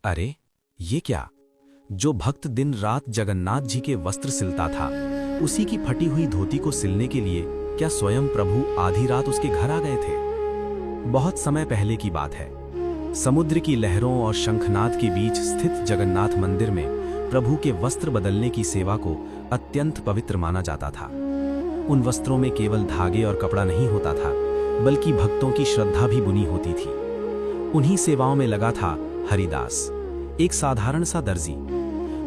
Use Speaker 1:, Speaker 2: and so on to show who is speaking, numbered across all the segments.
Speaker 1: अरे ये क्या? जो भक्त दिन रात जगन्नाथ जी के वस्त्र सिलता था, उसी की फटी हुई धोती को सिलने के लिए क्या स्वयं प्रभु आधी रात उसके घर आ गए थे? बहुत समय पहले की बात है। समुद्र की लहरों और शंखनाद के बीच स्थित जगन्नाथ मंदिर में प्रभु के वस्त्र बदलने की सेवा को अत्यंत पवित्र माना जाता था। उन वस्त्रों में केवल धागे और कपड़ा नहीं होता था, बल्कि भक्तों की श्रद्धा भी बुनी होती थी। उन्हीं सेवाओं में लगा था हरिदास, एक साधारण सा दर्जी।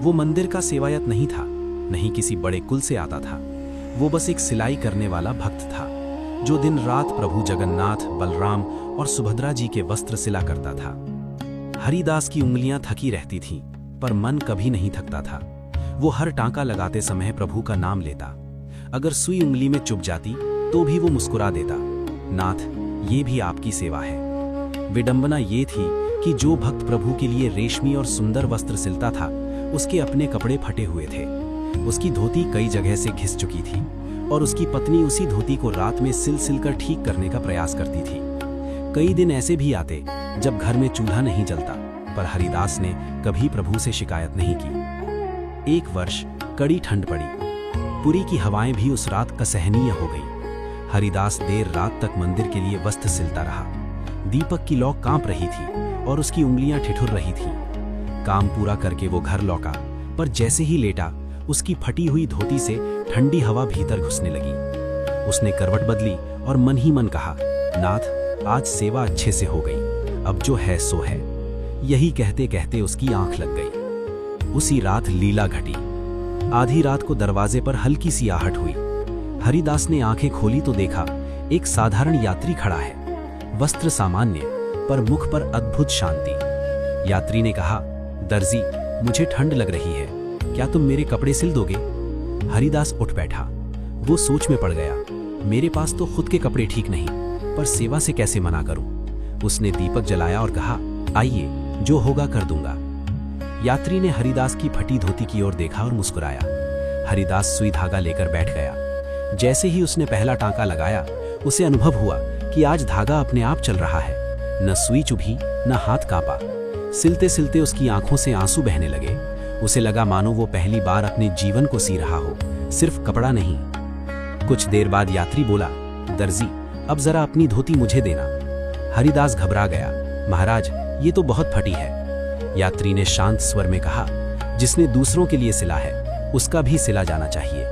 Speaker 1: वो मंदिर का सेवायत नहीं था, नहीं किसी बड़े कुल से आता था। वो बस एक सिलाई करने वाला भक्त था, जो दिन रात प्रभु जगन्नाथ, बलराम और सुभद्रा जी के वस्त्र सिला करता था। हरिदास की उंगलियां थकी रहती थीं, पर मन कभी नहीं थकता था। वो हर टांका लगाते समय प्रभु का नाम लेता। अगर सुई उंगली में चुभ जाती तो भी वो मुस्कुरा देता, नाथ, ये भी आपकी सेवा है। विडंबना ये थी कि जो भक्त प्रभु के लिए रेशमी और सुंदर वस्त्र सिलता था, उसके अपने कपड़े फटे हुए थे। उसकी धोती कई जगह से घिस चुकी थी और उसकी पत्नी उसी धोती को रात में सिल कर ठीक करने का प्रयास करती थी। कई दिन ऐसे भी आते जब घर में चूल्हा नहीं जलता, पर हरिदास ने कभी प्रभु से शिकायत नहीं की। एक वर्ष कड़ी ठंड पड़ी। पुरी की हवाएं भी उस रात असहनीय हो गई। हरिदास देर रात तक मंदिर के लिए वस्त्र सिलता रहा। दीपक की लौ कांप रही थी और उसकी उंगलियां ठिठुर रही थीं। काम पूरा करके वो घर लौटा, पर जैसे ही लेटा, उसकी फटी हुई धोती से ठंडी हवा भीतर घुसने लगी। उसने करवट बदली और मन ही मन कहा, नाथ, आज सेवा अच्छे से हो गई, अब जो है सो है। यही कहते कहते उसकी आंख लग गई। उसी रात लीला घटी। आधी रात को दरवाजे पर हल्की सी आहट हुई। हरिदास ने आंखें खोली तो देखा एक साधारण यात्री खड़ा है। वस्त्र सामान्य, पर मुख पर अद्भुत शांति। यात्री ने कहा, दर्जी, मुझे ठंड लग रही है, क्या तुम मेरे कपड़े सिल दोगे? हरिदास उठ बैठा। वो सोच में पड़ गया, मेरे पास तो खुद के कपड़े ठीक नहीं, पर सेवा से कैसे मना करूं? उसने दीपक जलाया और कहा, आइए, जो होगा कर दूंगा। यात्री ने हरिदास की फटी धोती की ओर देखा और मुस्कुराया। हरिदास सुई धागा लेकर बैठ गया। जैसे ही उसने पहला टांका लगाया, उसे अनुभव हुआ कि आज धागा अपने आप चल रहा है। न सुई चुभी, न हाथ कांपा। सिलते सिलते उसकी आंखों से आंसू बहने लगे। उसे लगा मानो वो पहली बार अपने जीवन को सी रहा हो, सिर्फ कपड़ा नहीं। कुछ देर बाद यात्री बोला, दर्जी, अब जरा अपनी धोती मुझे देना। हरिदास घबरा गया, महाराज, ये तो बहुत फटी है। यात्री ने शांत स्वर में कहा, जिसने दूसरों के लिए सिला है, उसका भी सिला जाना चाहिए।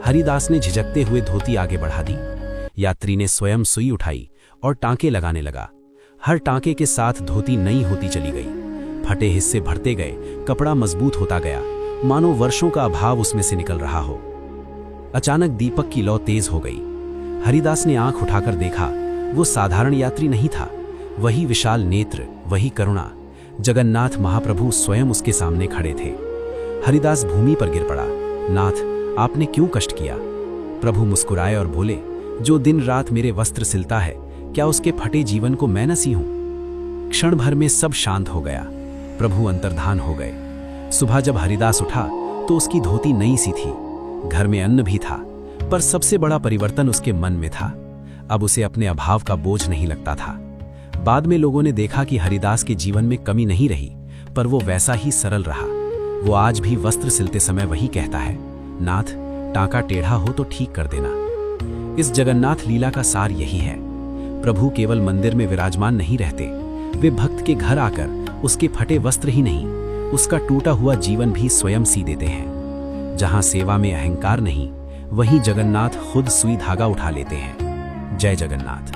Speaker 1: हरिदास ने झिझकते हुए धोती आगे बढ़ा दी। यात्री ने स्वयं सुई उठाई और टांके लगाने लगा। हर टांके के साथ धोती नई होती चली गई। फटे हिस्से भरते गए, कपड़ा मजबूत होता गया, मानो वर्षों का अभाव उसमें से निकल रहा हो। अचानक दीपक की लौ तेज हो गई। हरिदास ने आंख उठाकर देखा, वो साधारण यात्री नहीं था। वही विशाल नेत्र, वही करुणा। जगन्नाथ महाप्रभु स्वयं उसके सामने खड़े थे। हरिदास भूमि पर गिर पड़ा। नाथ, आपने क्यों कष्ट किया? प्रभु मुस्कुराए और बोले, जो दिन रात मेरे वस्त्र सिलता है, क्या उसके फटे जीवन को मैं न सीऊं? क्षण भर में सब शांत हो गया। प्रभु अंतर्धान हो गए। सुबह जब हरिदास उठा तो उसकी धोती नई सी थी। घर में अन्न भी था, पर सबसे बड़ा परिवर्तन उसके मन में था। अब उसे अपने अभाव का बोझ नहीं लगता था। बाद में लोगों ने देखा कि हरिदास के जीवन में कमी नहीं रही, पर वो वैसा ही सरल रहा। वो आज भी वस्त्र सिलते समय वही कहता है, नाथ, टांका टेढ़ा हो तो ठीक कर देना। इस जगन्नाथ लीला का सार यही है। प्रभु केवल मंदिर में विराजमान नहीं रहते, वे भक्त के घर आकर उसके फटे वस्त्र ही नहीं, उसका टूटा हुआ जीवन भी स्वयं सी देते हैं। जहां सेवा में अहंकार नहीं, वहीं जगन्नाथ खुद सुई धागा उठा लेते हैं। जय जगन्नाथ।